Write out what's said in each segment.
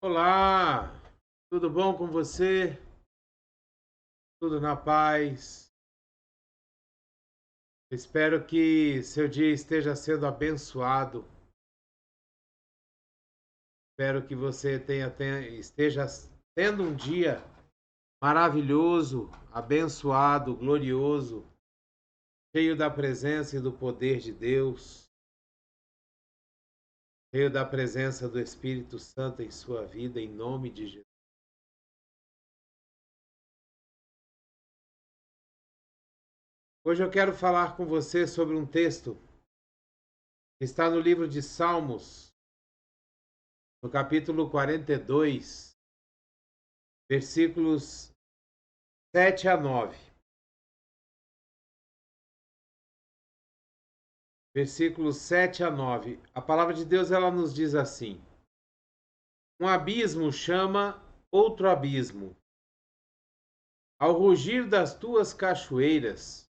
Olá, tudo bom com você? Tudo na paz? Espero que seu dia esteja sendo abençoado. Espero que você esteja tendo um dia maravilhoso, abençoado, glorioso, cheio da presença e do poder de Deus, cheio da presença do Espírito Santo em sua vida, em nome de Jesus. Hoje eu quero falar com você sobre um texto que está no livro de Salmos, no capítulo 42, versículos 7 a 9. Versículos 7 a 9. A palavra de Deus ela nos diz assim: Um abismo chama outro abismo. Ao rugir das tuas cachoeiras,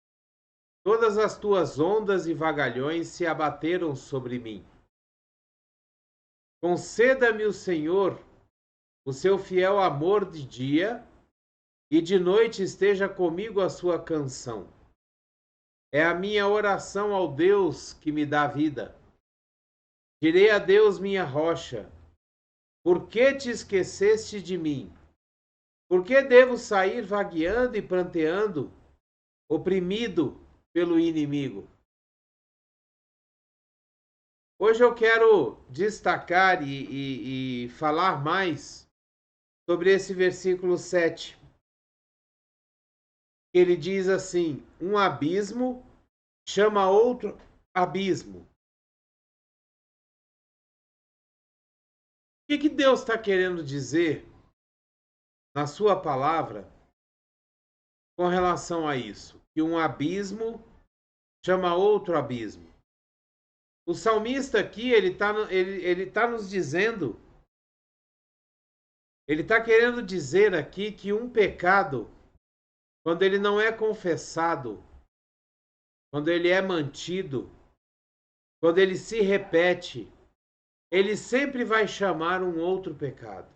todas as tuas ondas e vagalhões se abateram sobre mim. Conceda-me o Senhor o seu fiel amor de dia, e de noite esteja comigo a sua canção. É a minha oração ao Deus que me dá vida. Direi a Deus minha rocha: por que te esqueceste de mim? Por que devo sair vagueando e pranteando, oprimido pelo inimigo? Hoje eu quero destacar e falar mais sobre esse versículo 7. Ele diz assim: um abismo chama outro abismo. O que Deus está querendo dizer na sua palavra com relação a isso? Que um abismo chama outro abismo. O salmista aqui, ele tá nos dizendo, ele está querendo dizer aqui que um pecado, quando ele não é confessado, quando ele é mantido, quando ele se repete, ele sempre vai chamar um outro pecado.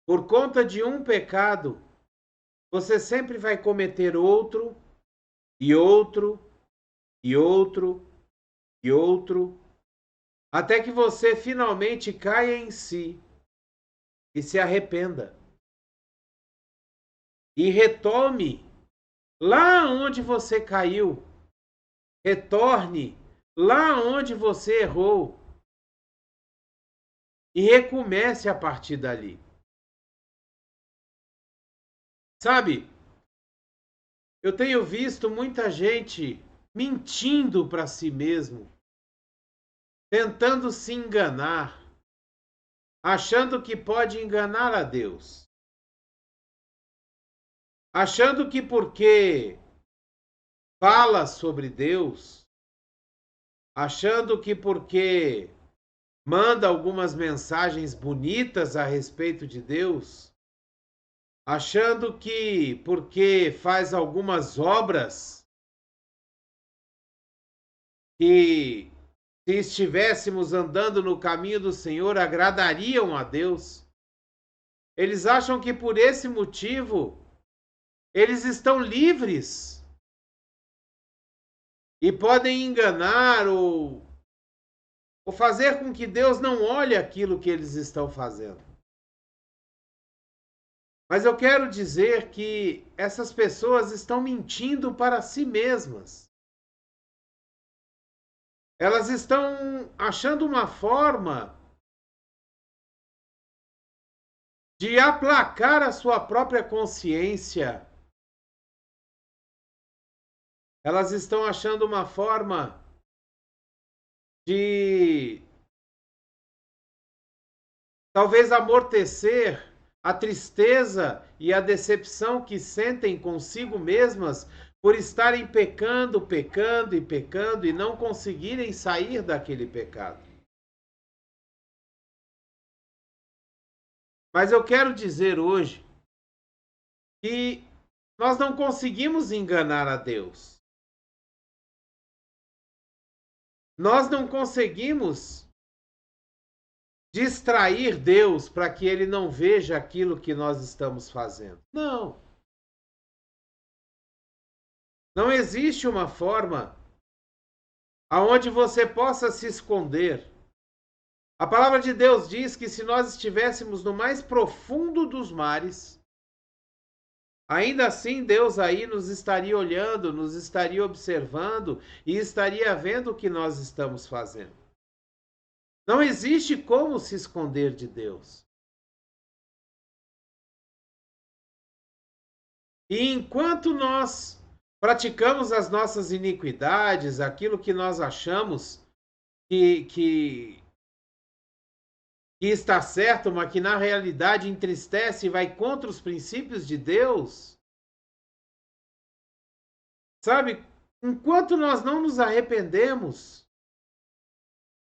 Por conta de um pecado, você sempre vai cometer outro, e outro, e outro, e outro, até que você finalmente caia em si e se arrependa. E retome lá onde você caiu. Retorne lá onde você errou. E recomece a partir dali. Sabe, eu tenho visto muita gente mentindo para si mesmo, tentando se enganar, achando que pode enganar a Deus. Achando que porque fala sobre Deus, achando que porque manda algumas mensagens bonitas a respeito de Deus, achando que porque faz algumas obras que, se estivéssemos andando no caminho do Senhor, agradariam a Deus. Eles acham que por esse motivo eles estão livres e podem enganar ou fazer com que Deus não olhe aquilo que eles estão fazendo. Mas eu quero dizer que essas pessoas estão mentindo para si mesmas. Elas estão achando uma forma de aplacar a sua própria consciência. Elas estão achando uma forma de talvez amortecer a tristeza e a decepção que sentem consigo mesmas por estarem pecando, pecando e pecando e não conseguirem sair daquele pecado. Mas eu quero dizer hoje que nós não conseguimos enganar a Deus. Nós não conseguimos distrair Deus para que ele não veja aquilo que nós estamos fazendo. Não. Não existe uma forma aonde você possa se esconder. A palavra de Deus diz que se nós estivéssemos no mais profundo dos mares, ainda assim Deus aí nos estaria olhando, nos estaria observando e estaria vendo o que nós estamos fazendo. Não existe como se esconder de Deus. E enquanto nós praticamos as nossas iniquidades, aquilo que nós achamos que está certo, mas que na realidade entristece e vai contra os princípios de Deus, sabe? Enquanto nós não nos arrependemos,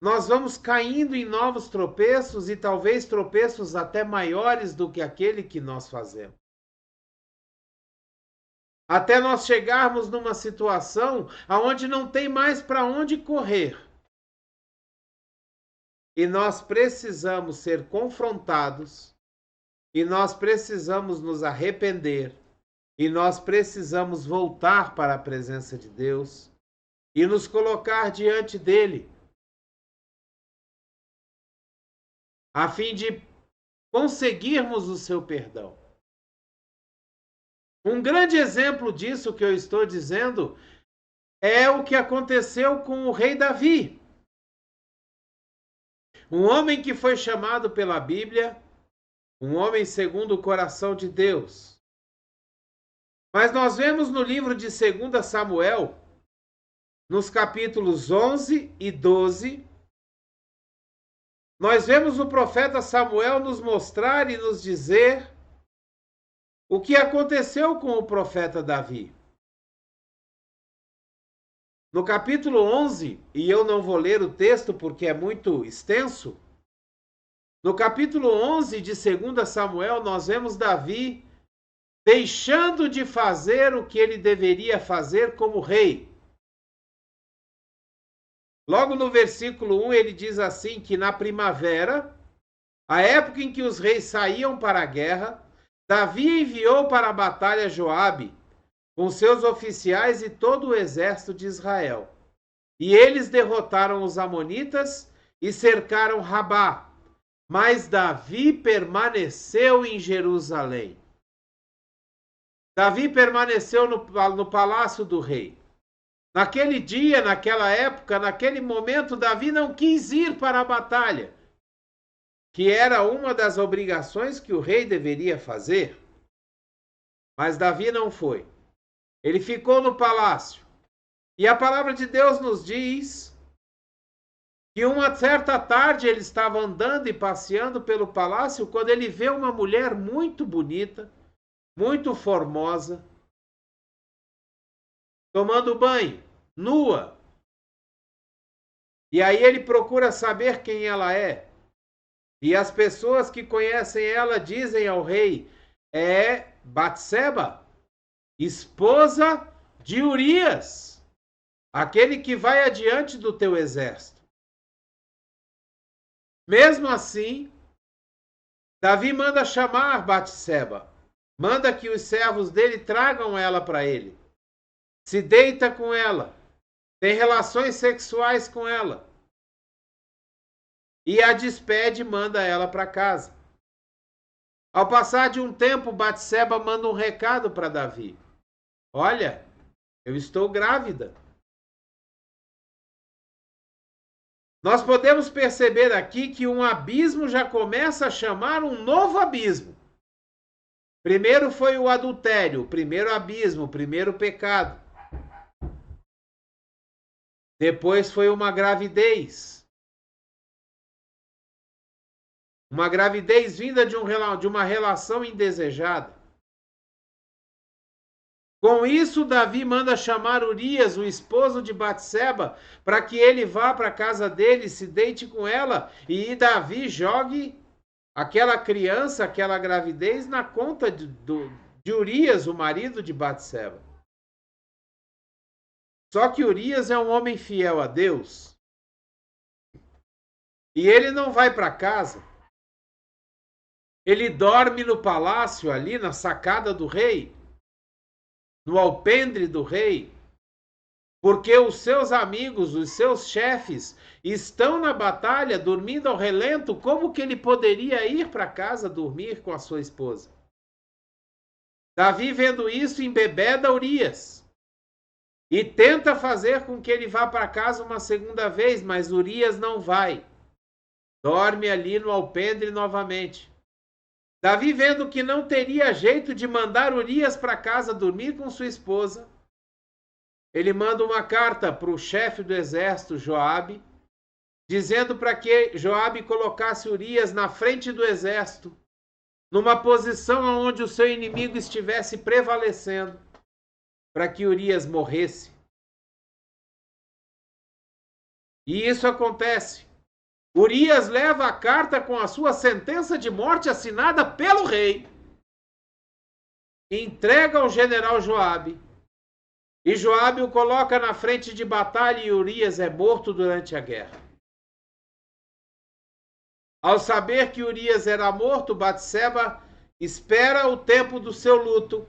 nós vamos caindo em novos tropeços e talvez tropeços até maiores do que aquele que nós fazemos. Até nós chegarmos numa situação aonde não tem mais para onde correr. E nós precisamos ser confrontados, e nós precisamos nos arrepender, e nós precisamos voltar para a presença de Deus e nos colocar diante dele, a fim de conseguirmos o seu perdão. Um grande exemplo disso que eu estou dizendo é o que aconteceu com o rei Davi. Um homem que foi chamado pela Bíblia, um homem segundo o coração de Deus. Mas nós vemos no livro de 2 Samuel, nos capítulos 11 e 12, nós vemos o profeta Samuel nos mostrar e nos dizer o que aconteceu com o profeta Davi. No capítulo 11, e eu não vou ler o texto porque é muito extenso, no capítulo 11 de 2 Samuel, nós vemos Davi deixando de fazer o que ele deveria fazer como rei. Logo no versículo 1, ele diz assim, que na primavera, a época em que os reis saíam para a guerra, Davi enviou para a batalha Joabe, com seus oficiais e todo o exército de Israel. E eles derrotaram os amonitas e cercaram Rabá. Mas Davi permaneceu em Jerusalém. Davi permaneceu no palácio do rei. Naquele dia, naquela época, naquele momento, Davi não quis ir para a batalha, que era uma das obrigações que o rei deveria fazer. Mas Davi não foi. Ele ficou no palácio. E a palavra de Deus nos diz que uma certa tarde ele estava andando e passeando pelo palácio quando ele vê uma mulher muito bonita, muito formosa, tomando banho, nua. E aí ele procura saber quem ela é. E as pessoas que conhecem ela dizem ao rei, é Batseba, esposa de Urias, aquele que vai adiante do teu exército. Mesmo assim, Davi manda chamar Batseba, manda que os servos dele tragam ela para ele, se deita com ela, tem relações sexuais com ela e a despede e manda ela para casa. Ao passar de um tempo, Batseba manda um recado para Davi. Olha, eu estou grávida. Nós podemos perceber aqui que um abismo já começa a chamar um novo abismo. Primeiro foi o adultério, o primeiro abismo, o primeiro pecado. Depois foi uma gravidez. Uma gravidez vinda de uma relação indesejada. Com isso, Davi manda chamar Urias, o esposo de Batseba, para que ele vá para a casa dele, se deite com ela, e Davi jogue aquela criança, aquela gravidez, na conta de Urias, o marido de Batseba. Só que Urias é um homem fiel a Deus. E ele não vai para casa. Ele dorme no palácio, ali na sacada do rei, no alpendre do rei, porque os seus amigos, os seus chefes, estão na batalha, dormindo ao relento. Como que ele poderia ir para casa dormir com a sua esposa? Davi, vendo isso, embebeda Urias e tenta fazer com que ele vá para casa uma segunda vez, mas Urias não vai. Dorme ali no alpendre novamente. Davi, vendo que não teria jeito de mandar Urias para casa dormir com sua esposa, ele manda uma carta para o chefe do exército, Joabe, dizendo para que Joabe colocasse Urias na frente do exército, numa posição onde o seu inimigo estivesse prevalecendo, para que Urias morresse. E isso acontece. Urias leva a carta com a sua sentença de morte assinada pelo rei, entrega ao general Joabe, e Joabe o coloca na frente de batalha e Urias é morto durante a guerra. Ao saber que Urias era morto, Batseba espera o tempo do seu luto,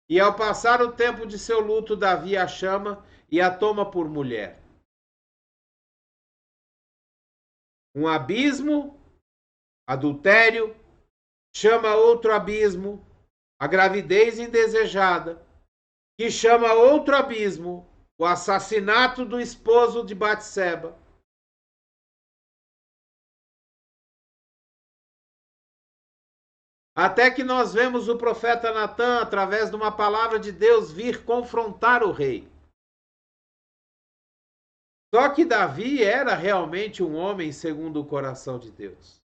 e ao passar o tempo de seu luto, Davi a chama e a toma por mulher. Um abismo, adultério, chama outro abismo, a gravidez indesejada, que chama outro abismo, o assassinato do esposo de Batseba. Até que nós vemos o profeta Natã, através de uma palavra de Deus, vir confrontar o rei. Só que Davi era realmente um homem segundo o coração de Deus.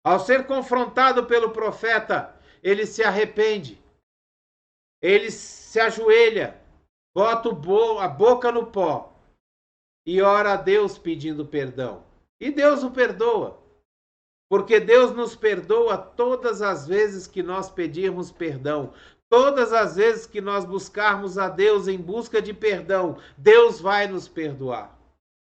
Ao ser confrontado pelo profeta, ele se arrepende. Ele se ajoelha, bota a boca no pó e ora a Deus pedindo perdão. E Deus o perdoa. Porque Deus nos perdoa todas as vezes que nós pedirmos perdão. Todas as vezes que nós buscarmos a Deus em busca de perdão, Deus vai nos perdoar.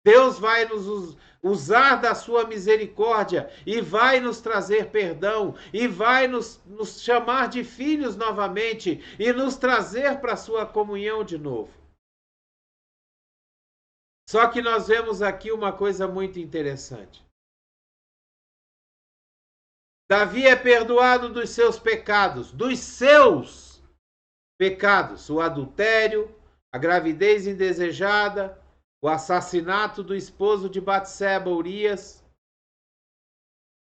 Deus vai nos usar da sua misericórdia e vai nos trazer perdão e vai nos chamar de filhos novamente e nos trazer para a sua comunhão de novo. Só que nós vemos aqui uma coisa muito interessante. Davi é perdoado dos seus pecados, o adultério, a gravidez indesejada, o assassinato do esposo de Batseba, Urias.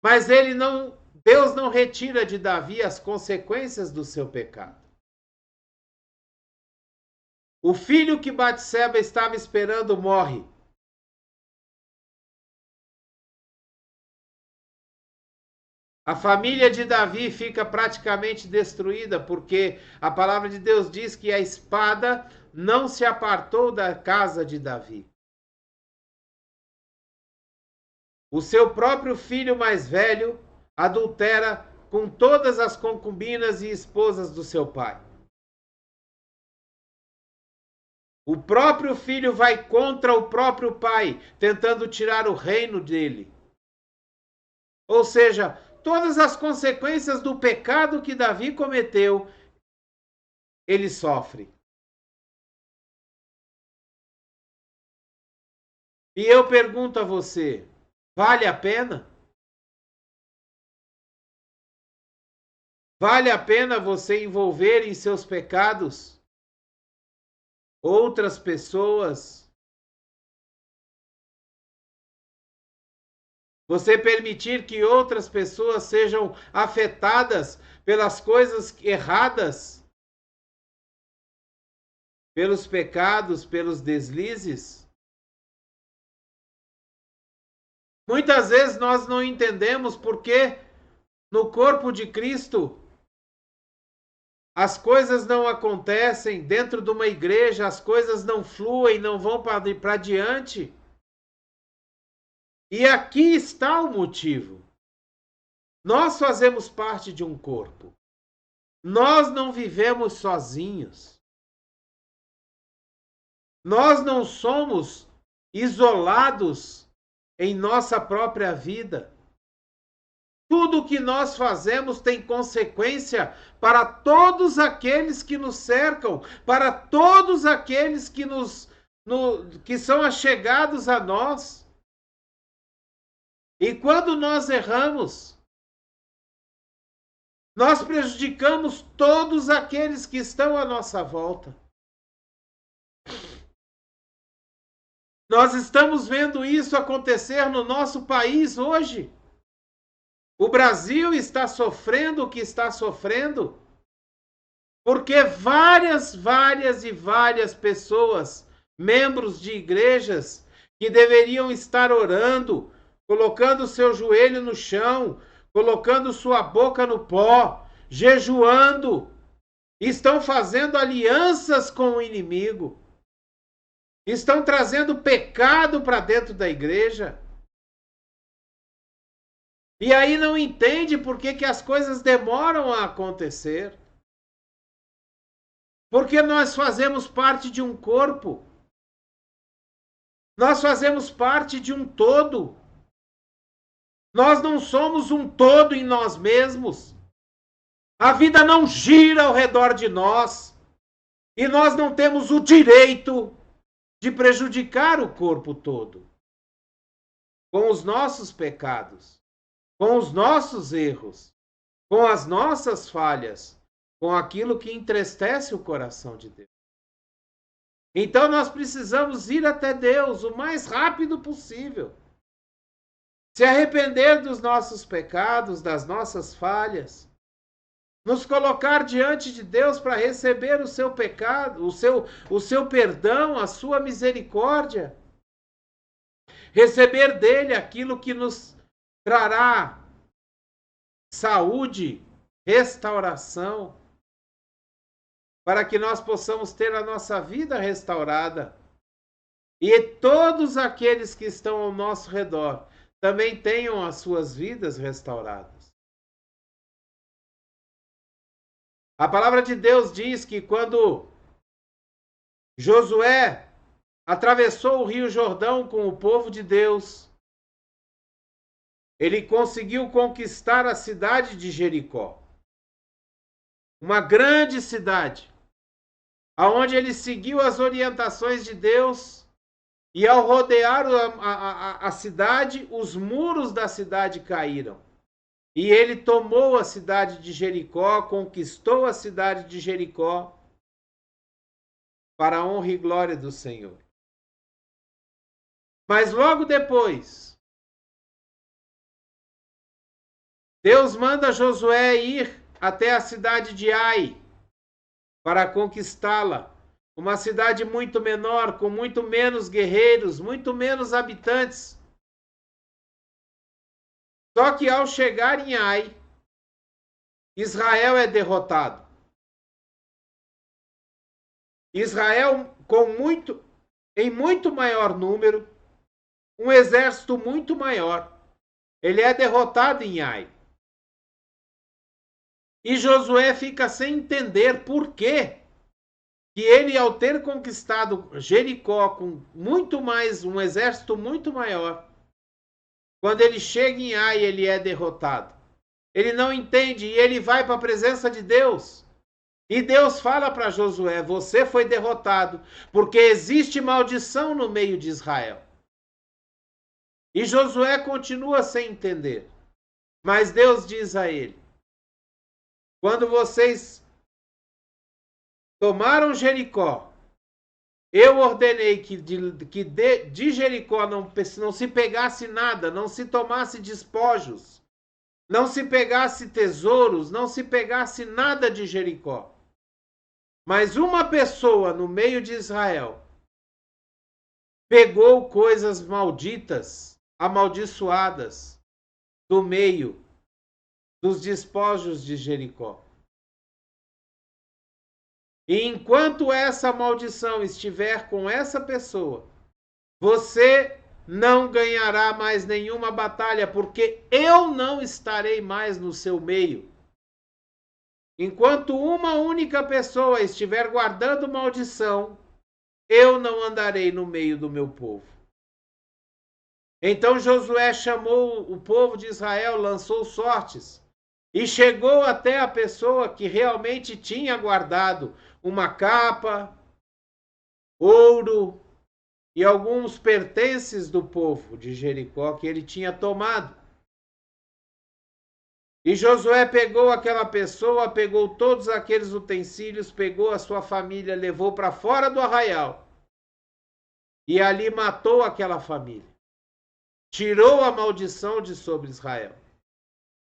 Mas Deus não retira de Davi as consequências do seu pecado. O filho que Batseba estava esperando morre. A família de Davi fica praticamente destruída, porque a palavra de Deus diz que a espada não se apartou da casa de Davi. O seu próprio filho mais velho adultera com todas as concubinas e esposas do seu pai. O próprio filho vai contra o próprio pai, tentando tirar o reino dele. Ou seja, todas as consequências do pecado que Davi cometeu, ele sofre. E eu pergunto a você, vale a pena? Vale a pena você envolver em seus pecados outras pessoas? Você permitir que outras pessoas sejam afetadas pelas coisas erradas, pelos pecados, pelos deslizes? Muitas vezes nós não entendemos porque no corpo de Cristo as coisas não acontecem, dentro de uma igreja as coisas não fluem, não vão para diante. E aqui está o motivo. Nós fazemos parte de um corpo. Nós não vivemos sozinhos. Nós não somos isolados em nossa própria vida. Tudo o que nós fazemos tem consequência para todos aqueles que nos cercam, para todos aqueles que são achegados a nós. E quando nós erramos, nós prejudicamos todos aqueles que estão à nossa volta. Nós estamos vendo isso acontecer no nosso país hoje. O Brasil está sofrendo o que está sofrendo porque várias pessoas, membros de igrejas, que deveriam estar orando, colocando seu joelho no chão, colocando sua boca no pó, jejuando, estão fazendo alianças com o inimigo, estão trazendo pecado para dentro da igreja. E aí não entende por que as coisas demoram a acontecer. Porque nós fazemos parte de um corpo. Nós fazemos parte de um todo. Nós não somos um todo em nós mesmos. A vida não gira ao redor de nós. E nós não temos o direito de prejudicar o corpo todo. Com os nossos pecados, com os nossos erros, com as nossas falhas, com aquilo que entristece o coração de Deus. Então nós precisamos ir até Deus o mais rápido possível. Se arrepender dos nossos pecados, das nossas falhas, nos colocar diante de Deus para receber o seu pecado, o seu perdão, a sua misericórdia. Receber dele aquilo que nos trará saúde, restauração, para que nós possamos ter a nossa vida restaurada. E todos aqueles que estão ao nosso redor também tenham as suas vidas restauradas. A palavra de Deus diz que quando Josué atravessou o Rio Jordão com o povo de Deus, ele conseguiu conquistar a cidade de Jericó. Uma grande cidade, aonde ele seguiu as orientações de Deus e ao rodear a cidade, os muros da cidade caíram. E ele tomou a cidade de Jericó, conquistou a cidade de Jericó para a honra e glória do Senhor. Mas logo depois, Deus manda Josué ir até a cidade de Ai para conquistá-la. Uma cidade muito menor, com muito menos guerreiros, muito menos habitantes. Só que ao chegar em Ai, Israel é derrotado. Israel, em muito maior número, um exército muito maior, ele é derrotado em Ai. E Josué fica sem entender por quê que ele, ao ter conquistado Jericó com um exército muito maior, quando ele chega em Ai, ele é derrotado. Ele não entende e ele vai para a presença de Deus. E Deus fala para Josué: você foi derrotado porque existe maldição no meio de Israel. E Josué continua sem entender. Mas Deus diz a ele: quando vocês tomaram Jericó, eu ordenei que de Jericó não se pegasse nada, não se tomasse despojos, não se pegasse tesouros, não se pegasse nada de Jericó. Mas uma pessoa no meio de Israel pegou coisas malditas, amaldiçoadas, do meio dos despojos de Jericó. E enquanto essa maldição estiver com essa pessoa, você não ganhará mais nenhuma batalha, porque eu não estarei mais no seu meio. Enquanto uma única pessoa estiver guardando maldição, eu não andarei no meio do meu povo. Então Josué chamou o povo de Israel, lançou sortes e chegou até a pessoa que realmente tinha guardado uma capa, ouro e alguns pertences do povo de Jericó que ele tinha tomado. E Josué pegou aquela pessoa, pegou todos aqueles utensílios, pegou a sua família, levou para fora do arraial e ali matou aquela família. Tirou a maldição de sobre Israel.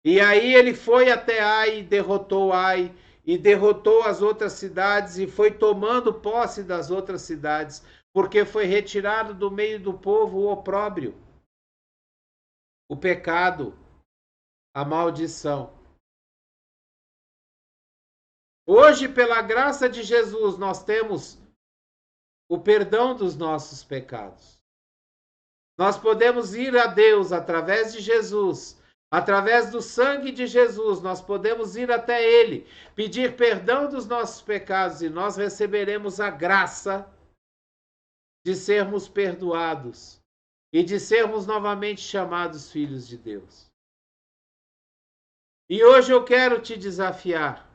E aí ele foi até Ai, derrotou Ai, e derrotou as outras cidades, e foi tomando posse das outras cidades, porque foi retirado do meio do povo o opróbrio, o pecado, a maldição. Hoje, pela graça de Jesus, nós temos o perdão dos nossos pecados. Nós podemos ir a Deus através de Jesus. Através do sangue de Jesus, nós podemos ir até Ele, pedir perdão dos nossos pecados e nós receberemos a graça de sermos perdoados e de sermos novamente chamados filhos de Deus. E hoje eu quero te desafiar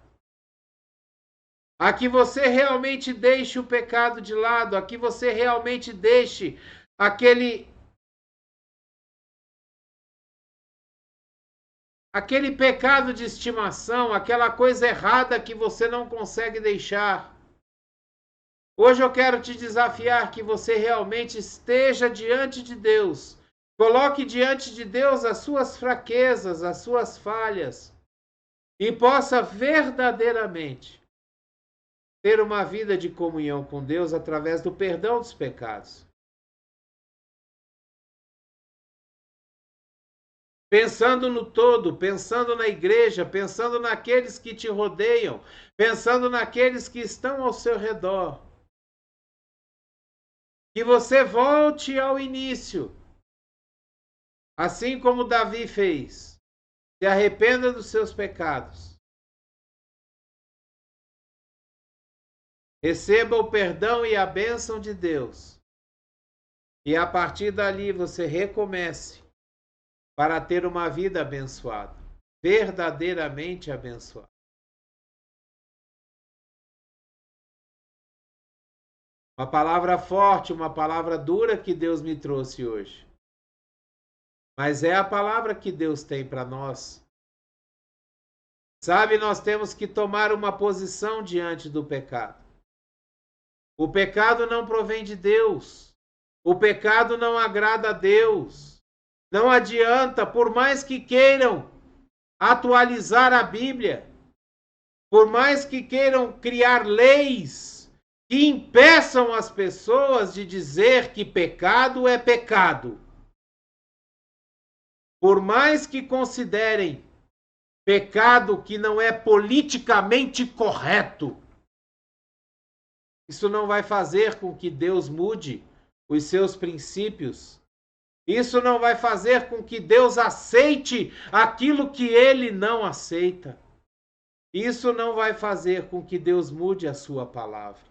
a que você realmente deixe o pecado de lado, a que você realmente deixe aquele pecado de estimação, aquela coisa errada que você não consegue deixar. Hoje eu quero te desafiar que você realmente esteja diante de Deus. Coloque diante de Deus as suas fraquezas, as suas falhas, e possa verdadeiramente ter uma vida de comunhão com Deus através do perdão dos pecados. Pensando no todo, pensando na igreja, pensando naqueles que te rodeiam, pensando naqueles que estão ao seu redor. Que você volte ao início, assim como Davi fez. Se arrependa dos seus pecados. Receba o perdão e a bênção de Deus. E a partir dali você recomece para ter uma vida abençoada, verdadeiramente abençoada. Uma palavra forte, uma palavra dura que Deus me trouxe hoje. Mas é a palavra que Deus tem para nós. Sabe, nós temos que tomar uma posição diante do pecado. O pecado não provém de Deus. O pecado não agrada a Deus. Não adianta, por mais que queiram atualizar a Bíblia, por mais que queiram criar leis que impeçam as pessoas de dizer que pecado é pecado. Por mais que considerem pecado que não é politicamente correto, isso não vai fazer com que Deus mude os seus princípios. Isso não vai fazer com que Deus aceite aquilo que ele não aceita. Isso não vai fazer com que Deus mude a sua palavra.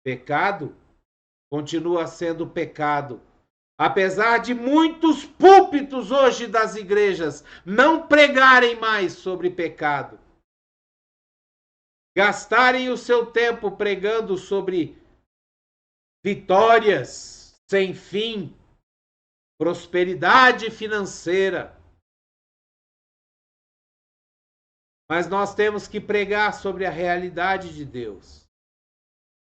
Pecado continua sendo pecado. Apesar de muitos púlpitos hoje das igrejas não pregarem mais sobre pecado, gastarem o seu tempo pregando sobre vitórias sem fim, prosperidade financeira. Mas nós temos que pregar sobre a realidade de Deus.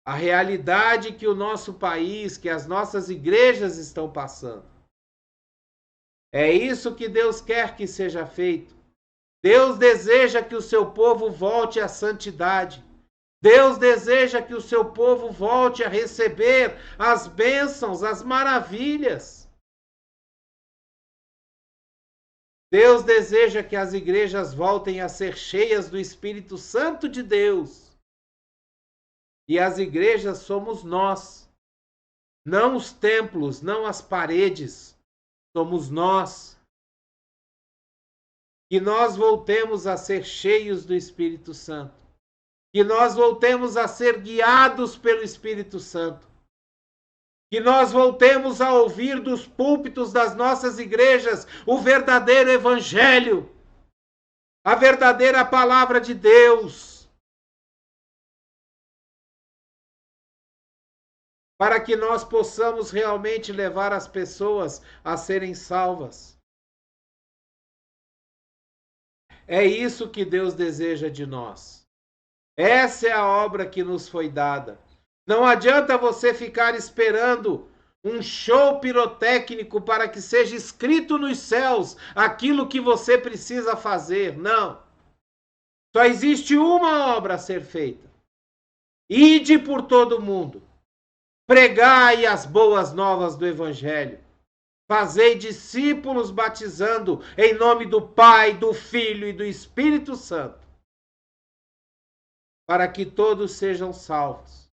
A realidade que o nosso país, que as nossas igrejas estão passando. É isso que Deus quer que seja feito. Deus deseja que o seu povo volte à santidade. Deus deseja que o seu povo volte a receber as bênçãos, as maravilhas. Deus deseja que as igrejas voltem a ser cheias do Espírito Santo de Deus. E as igrejas somos nós. Não os templos, não as paredes. Somos nós. Que nós voltemos a ser cheios do Espírito Santo. Que nós voltemos a ser guiados pelo Espírito Santo. Que nós voltemos a ouvir dos púlpitos das nossas igrejas o verdadeiro evangelho, a verdadeira palavra de Deus, para que nós possamos realmente levar as pessoas a serem salvas. É isso que Deus deseja de nós. Essa é a obra que nos foi dada. Não adianta você ficar esperando um show pirotécnico para que seja escrito nos céus aquilo que você precisa fazer. Não. Só existe uma obra a ser feita. Ide por todo o mundo. Pregai as boas novas do Evangelho. Fazei discípulos batizando em nome do Pai, do Filho e do Espírito Santo, para que todos sejam salvos.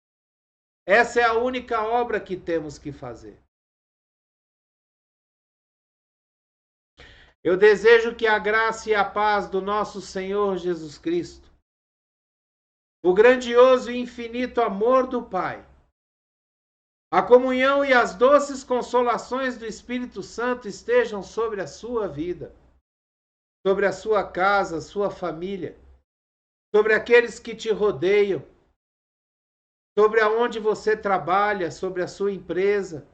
Essa é a única obra que temos que fazer. Eu desejo que a graça e a paz do nosso Senhor Jesus Cristo, o grandioso e infinito amor do Pai, a comunhão e as doces consolações do Espírito Santo estejam sobre a sua vida, sobre a sua casa, sua família, sobre aqueles que te rodeiam, sobre aonde você trabalha, sobre a sua empresa.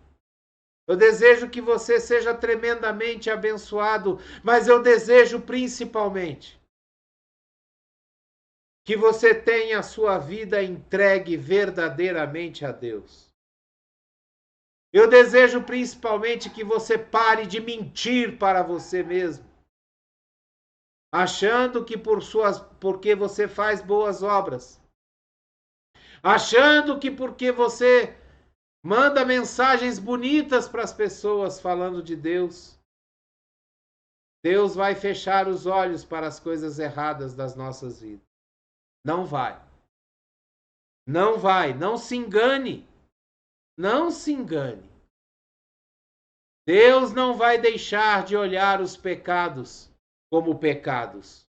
Eu desejo que você seja tremendamente abençoado, mas eu desejo principalmente que você tenha a sua vida entregue verdadeiramente a Deus. Eu desejo principalmente que você pare de mentir para você mesmo, achando que porque você faz boas obras, achando que porque você manda mensagens bonitas para as pessoas falando de Deus, Deus vai fechar os olhos para as coisas erradas das nossas vidas. Não vai. Não vai. Não se engane. Não se engane. Deus não vai deixar de olhar os pecados como pecados.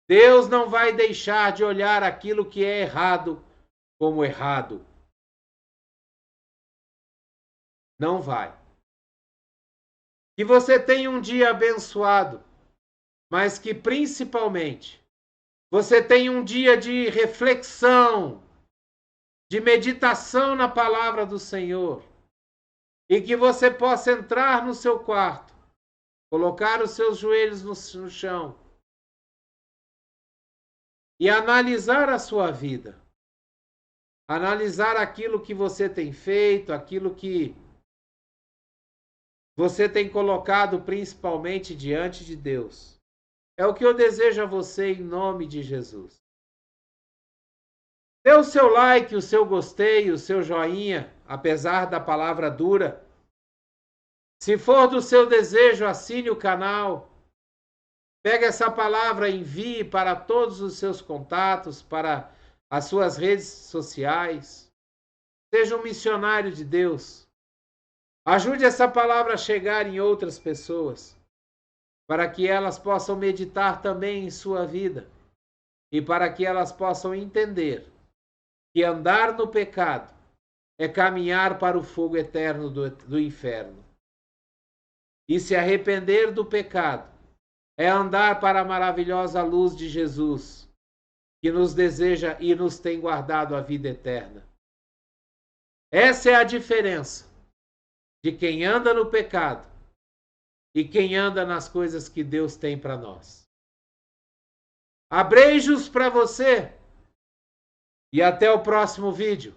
Deus não vai deixar de olhar aquilo que é errado como errado. Não vai. Que você tenha um dia abençoado, mas que principalmente você tenha um dia de reflexão, de meditação na palavra do Senhor, e que você possa entrar no seu quarto, colocar os seus joelhos no chão e analisar a sua vida. Analisar aquilo que você tem feito, aquilo que você tem colocado principalmente diante de Deus. É o que eu desejo a você em nome de Jesus. Dê o seu like, o seu gostei, o seu joinha, apesar da palavra dura. Se for do seu desejo, assine o canal. Pegue essa palavra, envie para todos os seus contatos, para as suas redes sociais. Seja um missionário de Deus. Ajude essa palavra a chegar em outras pessoas, para que elas possam meditar também em sua vida e para que elas possam entender que andar no pecado é caminhar para o fogo eterno do inferno. E se arrepender do pecado é andar para a maravilhosa luz de Jesus, que nos deseja e nos tem guardado a vida eterna. Essa é a diferença de quem anda no pecado e quem anda nas coisas que Deus tem para nós. Abreijos para você e até o próximo vídeo.